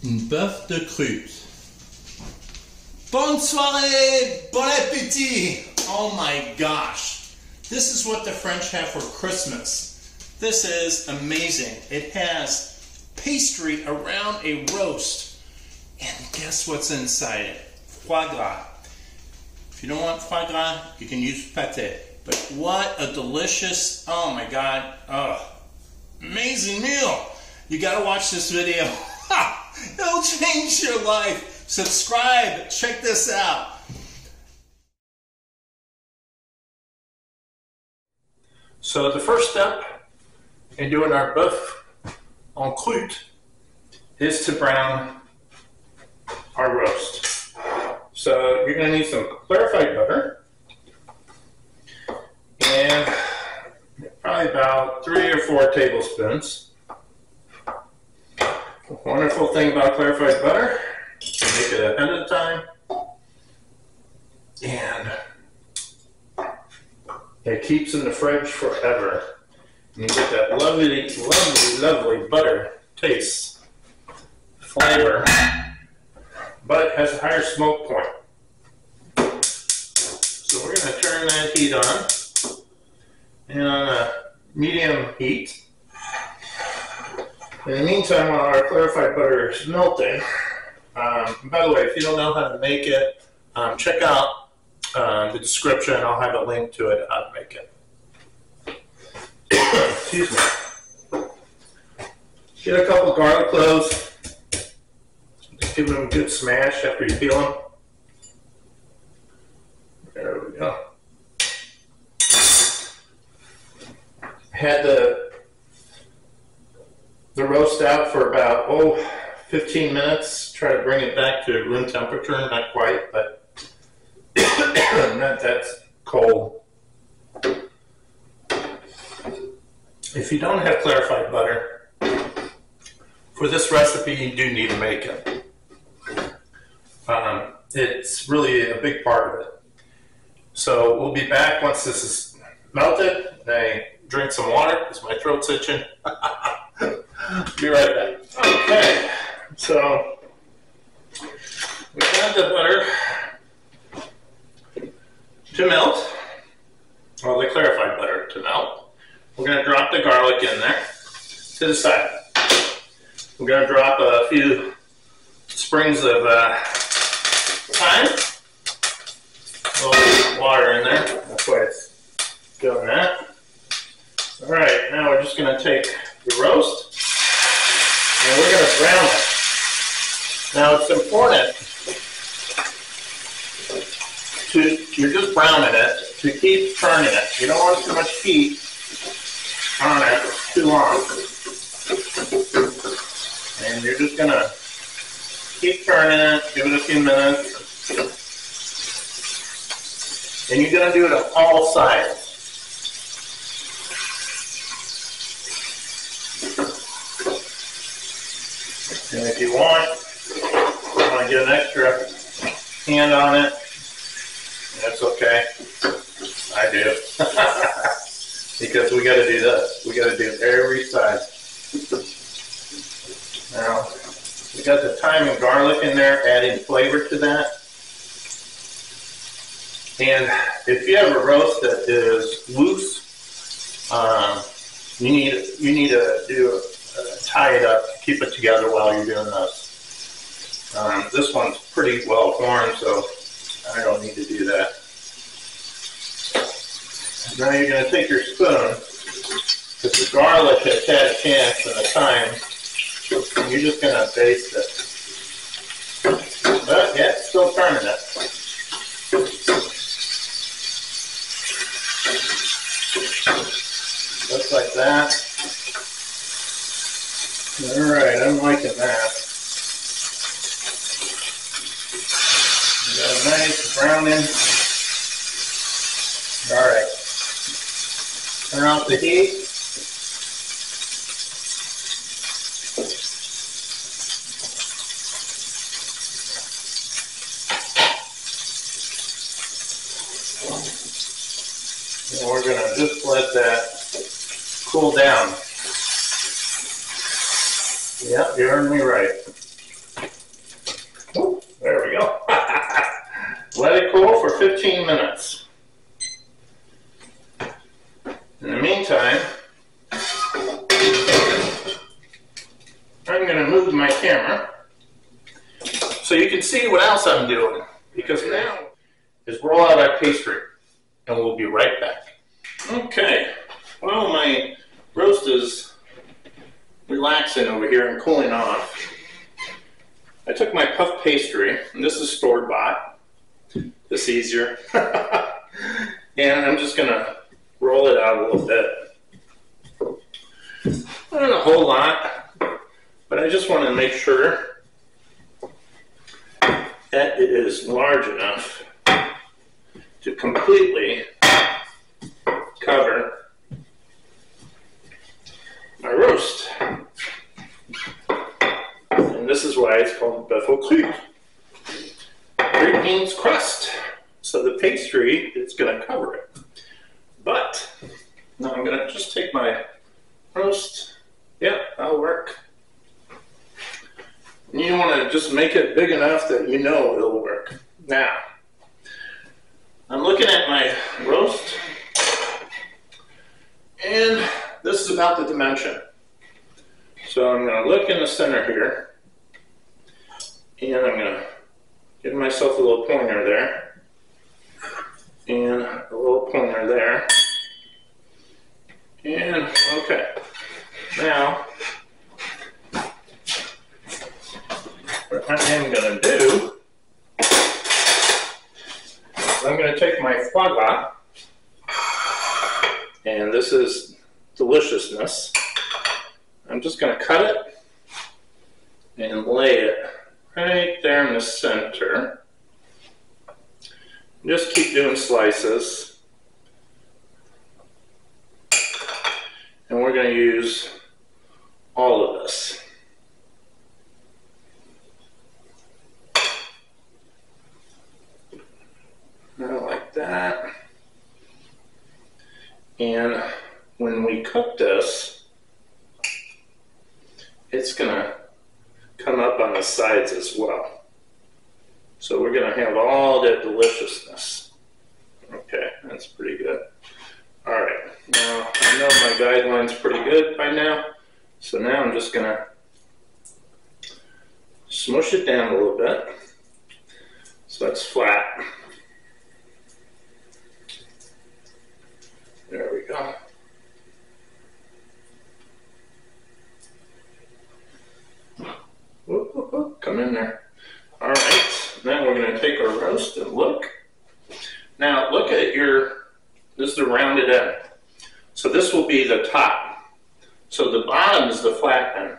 Une bœuf de croute. Bonne soirée! Bon appétit! Oh my gosh. This is what the French have for Christmas. This is amazing. It has pastry around a roast. And guess what's inside it? Foie gras. If you don't want foie gras, you can use pâté. But what a delicious, oh my God, amazing meal. You gotta watch this video. Ha! It'll change your life. Subscribe, check this out. So the first step in doing our boeuf en croute is to brown our roast. So you're going to need some clarified butter and probably about 3 or 4 tablespoons. The wonderful thing about clarified butter, you make it ahead of time and it keeps in the fridge forever. And you get that lovely, lovely, lovely butter taste, flavor, but it has a higher smoke point. So we're going to turn that heat on, and on a medium heat. In the meantime, while our clarified butter is melting, by the way, if you don't know how to make it, check out the description. I'll have a link to it, how to make it. Excuse me. Get a couple garlic cloves. Just give them a good smash after you peel them. There we go. Had the roast out for about 15 minutes. Try to bring it back to room temperature. Not quite, but not that cold. If you don't have clarified butter, for this recipe you do need to make it. It's really a big part of it. So we'll be back once this is melted. I drink some water because my throat's itching. Be right back. Okay, so we got the butter to melt, or the clarified butter to melt. We're going to drop the garlic in there to the side. We're going to drop a few sprigs of thyme, a little water in there. That's why it's doing that. All right, now we're just going to take the roast and we're going to brown it. Now it's important you're just browning it to keep turning it. You don't want too much heat on it too long. And you're just going to keep turning it, give it a few minutes. And you're going to do it on all sides. And if you want to get an extra hand on it, that's okay. I do. Because we got to do this. We got to do every side. Now, we got the thyme and garlic in there, adding flavor to that. And if you have a roast that is loose, you need to tie it up to keep it together while you're doing this. This one's pretty well formed, so I don't need to do that. Now you're going to take your spoon, because the garlic has had a chance and the thyme, and you're just going to baste it. But yeah, still turning it. Looks like that. Alright, I'm liking that. We got a nice browning. Alright. Turn off the heat. And we're going to just let that cool down. Yep, you heard me right. 15 minutes. In the meantime, I'm going to move my camera so you can see what else I'm doing. Because now is roll out our pastry, and we'll be right back. Okay, well, my roast is relaxing over here and cooling off. I took my puff pastry, and this is store-bought. This is easier. And I'm just going to roll it out a little bit. Not a whole lot, but I just want to make sure that it is large enough to completely cover my roast. And this is why it's called Boeuf au Croute. Croute means crust, so the pastry is going to cover it. But now I'm going to just take my roast. Yeah, that'll work. And you want to just make it big enough that you know it'll work. Now, I'm looking at my roast, and this is about the dimension. So I'm going to look in the center here, and I'm going to give myself a little pointer there, and a little pointer there, and okay. Now, what I am going to do is I'm going to take my foie gras, and this is deliciousness. I'm just going to cut it and lay it right there in the center. Just keep doing slices. And we're going to use all of this. Now like that. And when we cook this, it's going to come up on the sides as well. So we're going to have all that deliciousness. Okay, that's pretty good. All right, now I know my guideline's pretty good by now, so now I'm just going to smush it down a little bit so it's flat. There we go. Whoop, whoop, whoop. Come in there. All right, now we're going to take our roast and look. Now look at this is the rounded end. So this will be the top. So the bottom is the flat end.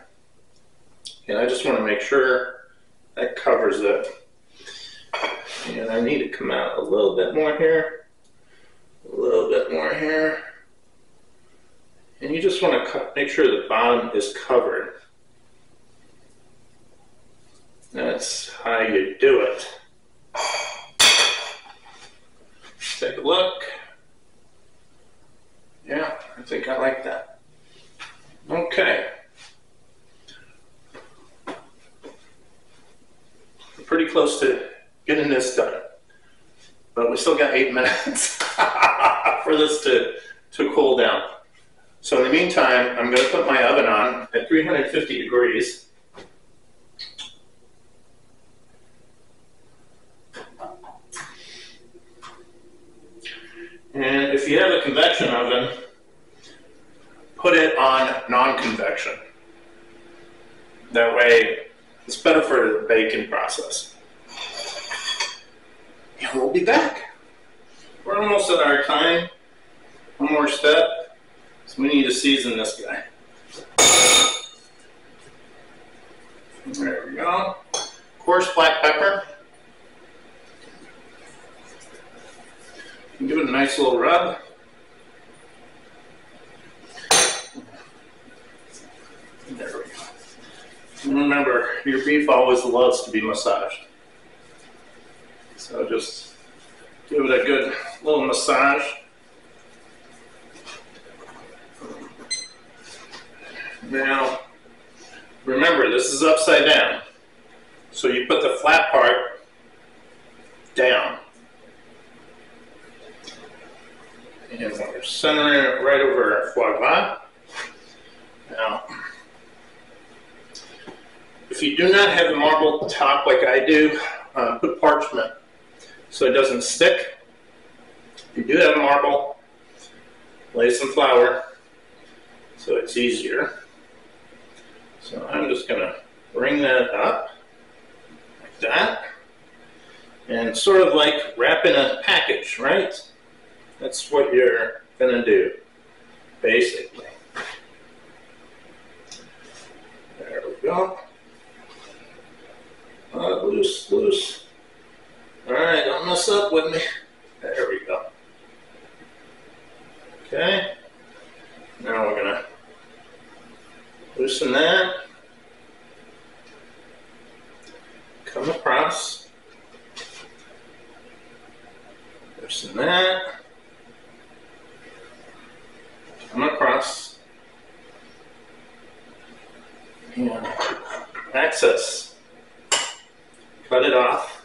And I just want to make sure that covers it. And I need to come out a little bit more here. A little bit more here. And you just want to make sure the bottom is covered. That's how you do it. Take a look. Yeah, I think I like that. Okay. We're pretty close to getting this done. But we still got 8 minutes for this to cool down. So in the meantime, I'm going to put my oven on at 350 degrees. And if you have a convection oven, put it on non-convection. That way, it's better for the baking process. And we'll be back. We're almost at our time. One more step. So we need to season this guy. There we go. Coarse black pepper. Give it a nice little rub. There we go. And remember, your beef always loves to be massaged. So just give it a good little massage. Now, remember, this is upside down. So you put the flat part down. And we're centering it right over our foie gras. Now, if you do not have a marble top like I do, put parchment so it doesn't stick. If you do have a marble, lay some flour so it's easier. So I'm just going to bring that up like that. And sort of like wrapping a package, right? That's what you're going to do, basically. There we go. Loose, loose. All right, don't mess up with me. There we go. Okay. Now we're going to loosen that. Come across. Loosen that. Come across. And access. Cut it off.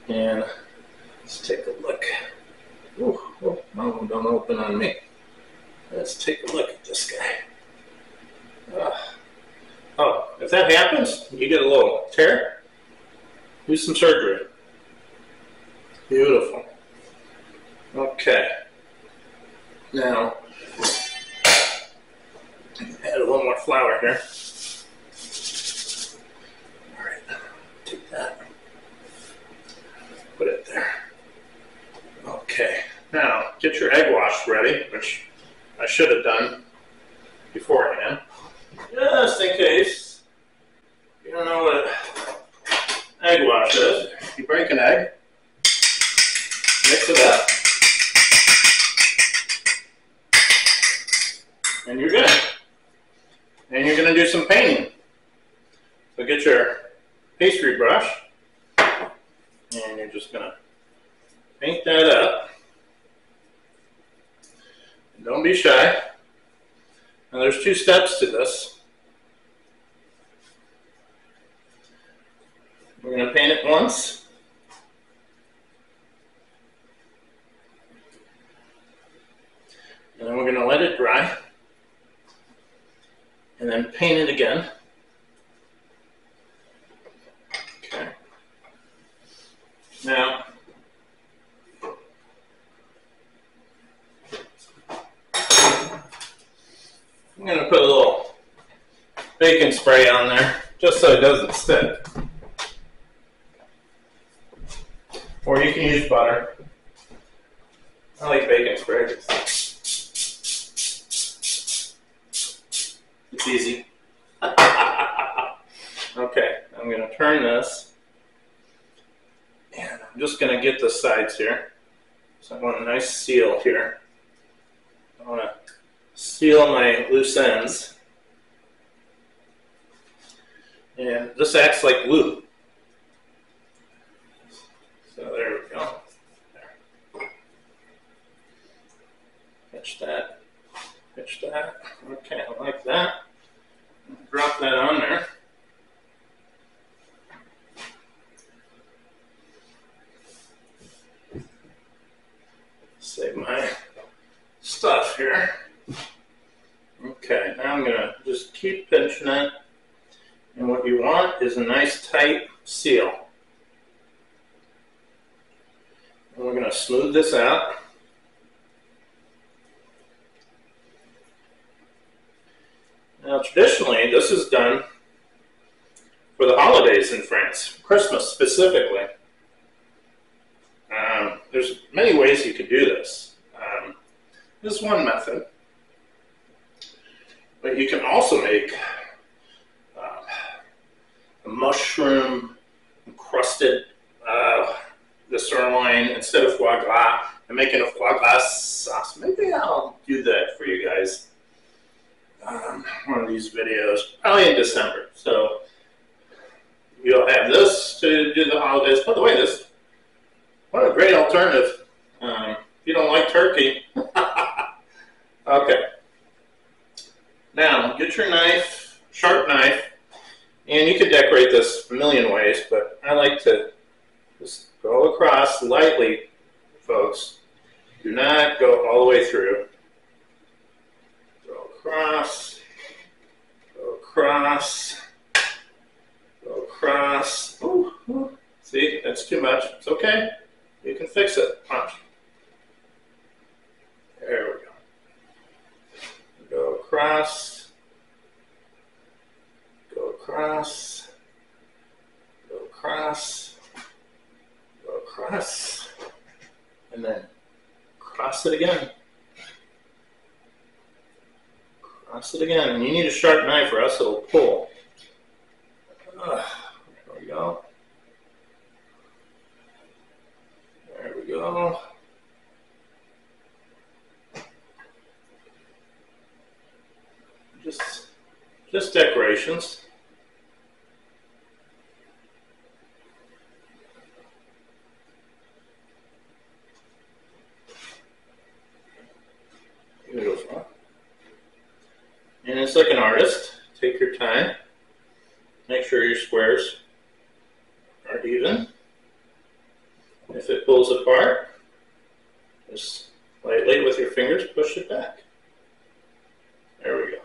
And let's take a look. Ooh, oh, no, don't open on me. Let's take a look at this guy. Oh, if that happens, you get a little tear, do some surgery. Beautiful. Okay. Now, add a little more flour here. All right, take that. Put it there. Okay. Now, get your egg wash ready, which I should have done beforehand. Just in case you don't know what egg wash is. You break an egg, mix it up, and you're good. And you're going to do some painting. So get your pastry brush, and you're just going to paint that up. And don't be shy. Now there's two steps to this. We're going to paint it once. And then we're going to let it dry. And then paint it again. Okay. Now, I'm going to put a little baking spray on there just so it doesn't stick. Or you can use butter. I like baking spray. It's easy. Okay, I'm going to turn this. And I'm just going to get the sides here. So I want a nice seal here. I want to seal my loose ends. And this acts like glue. So there we go. There. Pitch that. Pitch that. Okay, I like that. Drop that on there. Save my stuff here. Okay, now I'm going to just keep pinching it. And what you want is a nice tight seal. And we're going to smooth this out. Now, traditionally, this is done for the holidays in France, Christmas specifically. There's many ways you could do this. This is one method. But you can also make a mushroom encrusted the sirloin instead of foie gras. I'm making a foie gras sauce. Maybe I'll do that for you guys. One of these videos, probably in December. So you'll have this to do the holidays. By the way, what a great alternative. If you don't like turkey. Okay. Now, get your knife, sharp knife, and you can decorate this a million ways, but I like to just go across lightly folks. Do not go all the way through. Go across, go across, go across. Ooh, ooh. See, that's too much. It's okay. You can fix it. Watch. There we go. Go across, go across, go across, go across, and then cross it again. Cross it again. And you need a sharp knife or else it'll pull. There we go. There we go. Just decorations. Beautiful. And it's like an artist. Take your time. Make sure your squares are even. If it pulls apart, just lightly with your fingers push it back. There we go.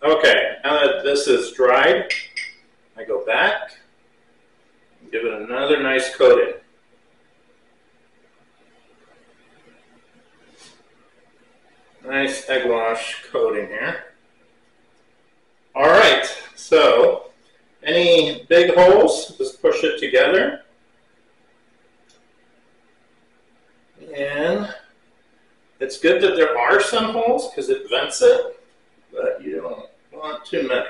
Okay, now that this is dried, I go back and give it another nice coating. Nice egg wash coating here. All right, so any big holes, just push it together. And it's good that there are some holes because it vents it, but you don't want too many.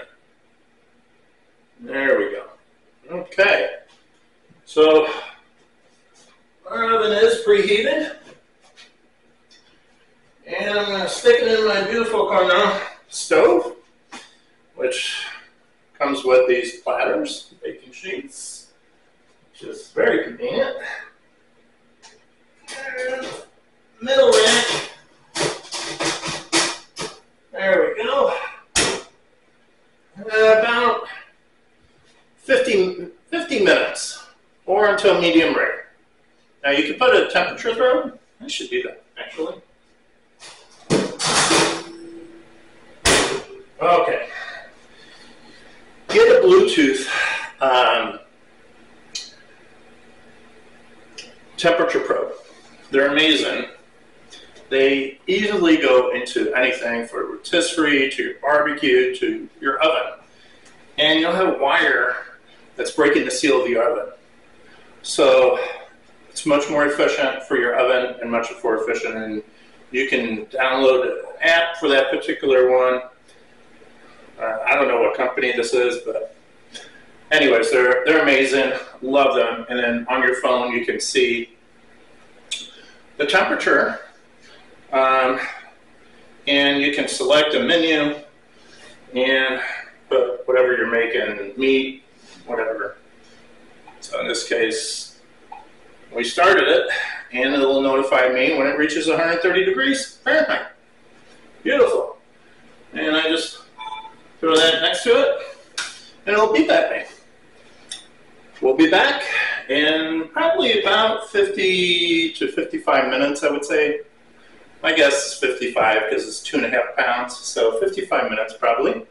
There we go. Okay, so our oven is preheated, and I'm going to stick it in my beautiful corner stove, which comes with these platters, baking sheets, which is very convenient. And middle rack. There we go. About 50 minutes, or until medium rare. Now you can put a temperature through. I should do that, actually. Okay. Get a Bluetooth temperature probe. They're amazing. They easily go into anything, from rotisserie to your barbecue to your oven. And you'll have wire that's breaking the seal of the oven. So it's much more efficient for your oven and much more efficient. And you can download an app for that particular one. I don't know what company this is, but anyways, they're amazing. Love them. And then on your phone, you can see the temperature. And you can select a menu and put whatever you're making, meat, whatever. So in this case, we started it, and it'll notify me when it reaches 130 degrees Fahrenheit. Beautiful. And I just throw that next to it, and it'll beep at me. We'll be back in probably about 50 to 55 minutes, I would say. My guess is 55 because it's 2.5 pounds, so 55 minutes probably.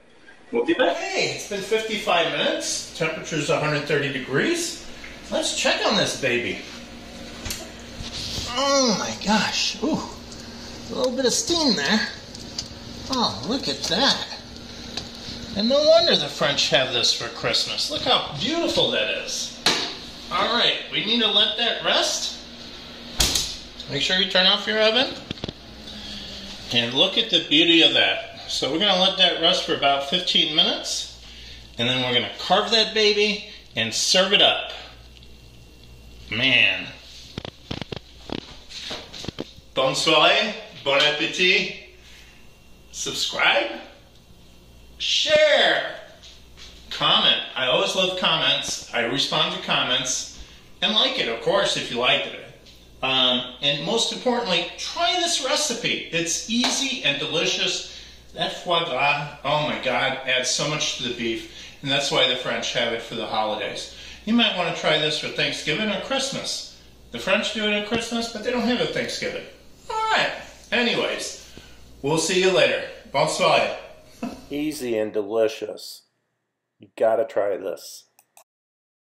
We'll be back. Hey, it's been 55 minutes. Temperature's 130 degrees. Let's check on this baby. Oh my gosh. Ooh, a little bit of steam there. Oh, look at that. And no wonder the French have this for Christmas. Look how beautiful that is. All right, we need to let that rest. Make sure you turn off your oven. And look at the beauty of that. So we're going to let that rest for about 15 minutes. And then we're going to carve that baby and serve it up. Man. Bonsoir, bon appetit. Subscribe. Share. Comment. I always love comments. I respond to comments. And like it, of course, if you liked it. And most importantly, try this recipe. It's easy and delicious. That foie gras, oh my God, adds so much to the beef. And that's why the French have it for the holidays. You might want to try this for Thanksgiving or Christmas. The French do it at Christmas, but they don't have it at Thanksgiving. All right. Anyways, we'll see you later. Bonsoir. Easy and delicious. You gotta try this.